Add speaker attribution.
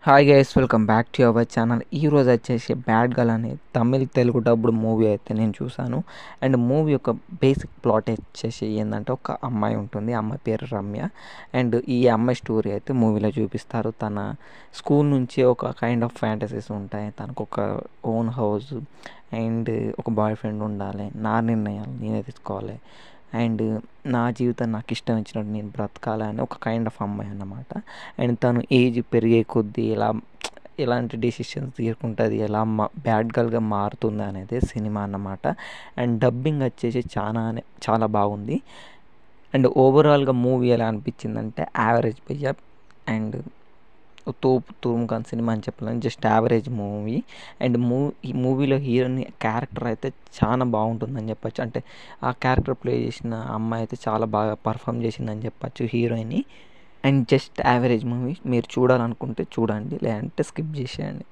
Speaker 1: Hi guys, welcome back to our channel. ఈరోజు వచ్చేసి bad girl అనే తెలుగు డబ్బుడు మూవీ అయితే నేను చూశాను. అండ్ మూవీ యొక్క బేసిక్ ప్లాట్ వచ్చేసి ఏంటంటే, ఒక అమ్మాయి ఉంటుంది, అమ్మాయి పేరు రమ్య. అండ్ ఈ అమ్మాయి స్టోరీ అయితే మూవీలో చూపిస్తారు. తన స్కూల్ నుంచి ఒక కైండ్ ఆఫ్ ఫ్యాంటసీస్ ఉంటాయి. తనకు ఒక ఓన్ హౌస్ అండ్ ఒక బాయ్ ఫ్రెండ్ ఉండాలి, నా నిర్ణయాలు నేనే తీసుకోవాలి, అండ్ నా జీవితం నాకు ఇష్టం వచ్చినట్టు నేను బ్రతకాలని ఒక కైండ్ ఆఫ్ అమ్మాయి అన్నమాట. అండ్ తను ఏజ్ పెరిగే కొద్దీ ఎలాంటి డెసిషన్స్ తీసుకుంటుంది, ఎలా బ్యాడ్ గర్ల్గా మారుతుంది అనేది సినిమా అన్నమాట. అండ్ డబ్బింగ్ వచ్చేసి చాలా బాగుంది. అండ్ ఓవరాల్గా మూవీ ఎలా అనిపించిందంటే, యావరేజ్ భయ్య. అండ్ తోపు తురుముఖాన్ సినిమా అని చెప్పలేను, జస్ట్ యావరేజ్ మూవీ. అండ్ ఈ మూవీలో హీరోయిన్ క్యారెక్టర్ అయితే చాలా బాగుంటుందని చెప్పచ్చు. అంటే ఆ క్యారెక్టర్ ప్లే చేసిన అమ్మాయి అయితే చాలా బాగా పర్ఫామ్ చేసిందని చెప్పచ్చు హీరోయిన్ని. And just average movie. మీరు చూడాలనుకుంటే చూడండి, లేదంటే స్కిప్ చేసేయండి.